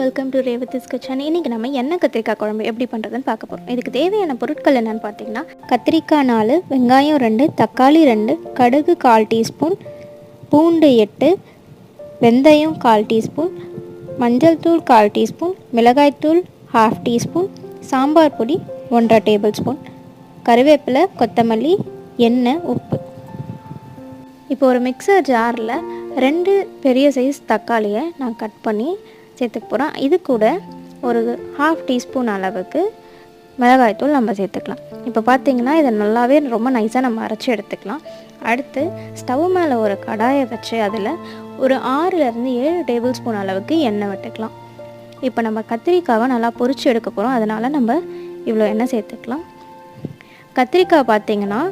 Welcome to Revathi's kitchen. இன்றைக்கி நம்ம எண்ணெய் கத்திரிக்காய் குழம்பு எப்படி பண்ணுறதுன்னு பார்க்க போகிறோம். இதுக்கு தேவையான பொருட்கள் என்னென்னு பார்த்தீங்கன்னா, கத்திரிக்காய் 4, வெங்காயம் 2, தக்காளி 2, கடுகு 1/4 டீஸ்பூன், பூண்டு 8, வெந்தயம் 1/4 டீஸ்பூன், மஞ்சள் தூள் 1/4 டீஸ்பூன், மிளகாய்த்தூள் 1/2 டீஸ்பூன், சாம்பார் பொடி 1/2 டேபிள் ஸ்பூன், கருவேப்பிலை, கொத்தமல்லி, எண்ணெய், உப்பு. இப்போ ஒரு மிக்சர் ஜாரில் 2 பெரிய சைஸ் தக்காளியை நான் கட் பண்ணி சேர்த்துக்க போகிறேன். இது கூட ஒரு 1/2 டீஸ்பூன் அளவுக்கு மிளகாய்த்தூள் நம்ம சேர்த்துக்கலாம். இப்போ பார்த்திங்கன்னா இதை நல்லாவே ரொம்ப நைஸாக நம்ம அரைச்சி எடுத்துக்கலாம். அடுத்து ஸ்டவ் மேலே ஒரு கடாயை வச்சு அதில் ஒரு 6லேருந்து 7 டேபிள் ஸ்பூன் அளவுக்கு எண்ணெய் விட்டுக்கலாம். இப்போ நம்ம கத்திரிக்காவை நல்லா பொரிச்சு எடுக்க போகிறோம், அதனால் நம்ம இவ்வளோ எண்ணெய் சேர்த்துக்கலாம். கத்திரிக்காய் பார்த்திங்கன்னா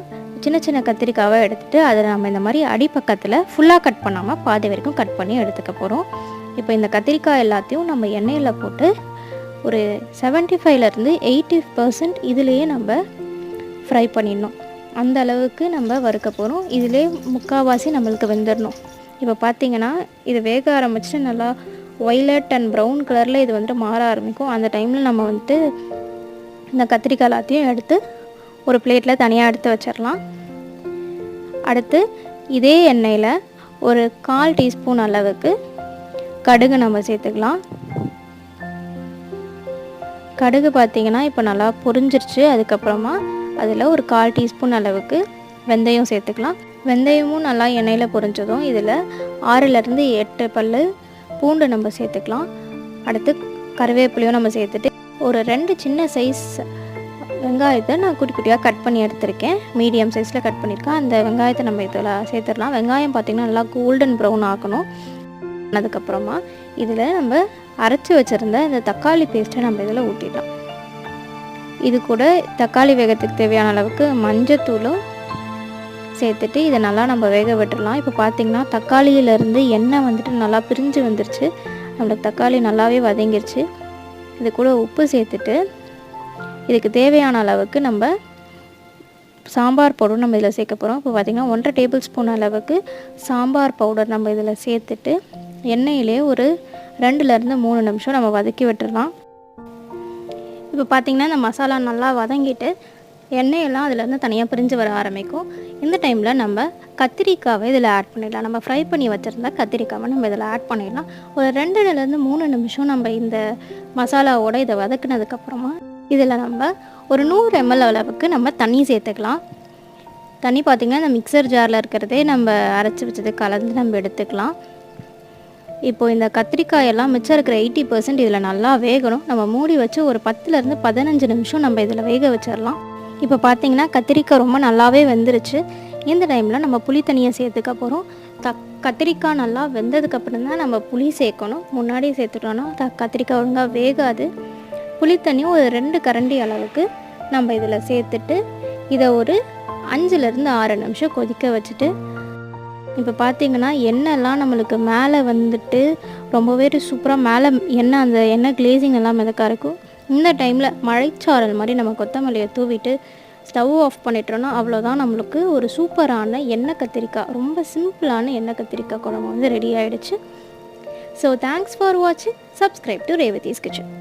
சின்ன சின்ன கத்திரிக்காவை எடுத்துகிட்டு அதில் நம்ம இந்த மாதிரி அடிப்பக்கத்தில் ஃபுல்லாக கட் பண்ணாமல் பாதி வரைக்கும் கட் பண்ணி எடுத்துக்க போகிறோம். இப்போ இந்த கத்திரிக்காய் எல்லாத்தையும் நம்ம எண்ணெயில் போட்டு ஒரு 75லேருந்து 80% இதிலேயே நம்ம ஃப்ரை பண்ணிடணும். அந்த அளவுக்கு நம்ம வறுக்க போகிறோம். இதிலே முக்கால்வாசி நம்மளுக்கு வெந்துடணும். இப்போ பார்த்திங்கன்னா இது வேக ஆரம்பிச்சு நல்லா ஒய்லட் அண்ட் ப்ரௌன் கலரில் இது வந்துட்டு மாற ஆரம்பிக்கும். அந்த டைமில் நம்ம வந்துட்டு இந்த கத்திரிக்காய் எல்லாத்தையும் எடுத்து ஒரு பிளேட்டில் தனியாக எடுத்து வச்சிடலாம். அடுத்து இதே எண்ணெயில் ஒரு 1/4 டீஸ்பூன் அளவுக்கு கடுகு நம்ம சேர்த்துக்கலாம். கடுகு பார்த்திங்கன்னா இப்போ நல்லா பொரிஞ்சிருச்சு. அதுக்கப்புறமா அதில் ஒரு 1/4 டீஸ்பூன் அளவுக்கு வெந்தயம் சேர்த்துக்கலாம். வெந்தயமும் நல்லா எண்ணெயில் பொரிஞ்சதும் இதில் 6லேருந்து 8 பல் பூண்டு நம்ம சேர்த்துக்கலாம். அடுத்து கருவேப்பிலையும் நம்ம சேர்த்துட்டு ஒரு 2 சின்ன சைஸ் வெங்காயத்தை நான் குட்டி குட்டியாக கட் பண்ணி எடுத்திருக்கேன். மீடியம் சைஸில் கட் பண்ணியிருக்கேன். அந்த வெங்காயத்தை நம்ம இதில் சேர்த்துடலாம். வெங்காயம் பார்த்திங்கன்னா நல்லா கோல்டன் ப்ரௌன் ஆக்கணும். அதுக்கப்புறமா இதில் நம்ம அரைச்சி வச்சுருந்த இந்த தக்காளி பேஸ்ட்டை நம்ம இதில் ஊற்றிடலாம். இது கூட தக்காளி வேகத்துக்கு தேவையான அளவுக்கு மஞ்சத்தூளும் சேர்த்துட்டு இதை நல்லா நம்ம வேக விட்டுடலாம். இப்போ பார்த்திங்கன்னா தக்காளியிலேருந்து எண்ணெய் வந்துட்டு நல்லா பிரிஞ்சு வந்துருச்சு. நம்மளுக்கு தக்காளி நல்லாவே வதங்கிருச்சு. இது கூட உப்பு சேர்த்துட்டு இதுக்கு தேவையான அளவுக்கு நம்ம சாம்பார் பவுடர் நம்ம இதில் சேர்க்க போகிறோம். இப்போ பார்த்திங்கன்னா 1/2 டேபிள் ஸ்பூன் அளவுக்கு சாம்பார் பவுடர் நம்ம இதில் சேர்த்துட்டு எண்ணெயிலே ஒரு 2லேருந்து 3 நிமிஷம் நம்ம வதக்கி விட்டுடலாம். இப்போ பார்த்திங்கன்னா இந்த மசாலா நல்லா வதங்கிட்டு எண்ணெயெல்லாம் அதிலேருந்து தனியாக பிரிஞ்சு வர ஆரம்பிக்கும். இந்த டைமில் நம்ம கத்திரிக்காவை இதில் ஆட் பண்ணிடலாம். நம்ம ஃப்ரை பண்ணி வச்சுருந்தா கத்திரிக்காவை நம்ம இதில் ஆட் பண்ணிடலாம். ஒரு 2லேருந்து 3 நிமிஷம் நம்ம இந்த மசாலாவோடு இதை வதக்குனதுக்கப்புறமா இதில் நம்ம ஒரு 100 ml அளவுக்கு நம்ம தண்ணி சேர்த்துக்கலாம். தண்ணி பார்த்திங்கன்னா இந்த மிக்சர் ஜாரில் இருக்கிறதே நம்ம அரைச்சி வச்சது கலந்து நம்ம எடுத்துக்கலாம். இப்போது இந்த கத்திரிக்காயெல்லாம் மிச்சம் இருக்கிற 80% இதில் நல்லா வேகணும். நம்ம மூடி வச்சு ஒரு 10லேருந்து 15 நிமிஷம் நம்ம இதில் வேக வச்சிடலாம். இப்போ பார்த்திங்கன்னா கத்திரிக்காய் ரொம்ப நல்லாவே வெந்துருச்சு. இந்த டைமில் நம்ம புளி தண்ணியை சேர்த்துக்க போகிறோம். கத்திரிக்காய் நல்லா வெந்ததுக்கப்புறம் தான் நம்ம புளி சேர்க்கணும். முன்னாடியே சேர்த்துட்டோன்னா கத்திரிக்காய் ஒழுங்காக வேகாது. புளித்தண்ணியும் ஒரு 2 கரண்டி அளவுக்கு நம்ம இதில் சேர்த்துட்டு இதை ஒரு 5லேருந்து 6 நிமிஷம் கொதிக்க வச்சுட்டு இப்போ பார்த்திங்கன்னா எண்ணெய்லாம் நம்மளுக்கு மேலே வந்துட்டு ரொம்பவே சூப்பராக மேலே எண்ணெய் அந்த எண்ணெய் கிளேசிங் எல்லாம் மிதக்க இருக்கும். இந்த டைமில் மழைச்சாரல் மாதிரி நம்ம கொத்தமல்லியை தூவிட்டு ஸ்டவ் ஆஃப் பண்ணிட்டோன்னா அவ்வளோதான், நம்மளுக்கு ஒரு சூப்பரான எண்ணெய் கத்திரிக்காய், ரொம்ப சிம்பிளான எண்ணெய் கத்திரிக்காய் குழம்பு வந்து ரெடி ஆகிடுச்சு. ஸோ தேங்க்ஸ் ஃபார் வாட்சிங். Subscribe to Revathi's kitchen.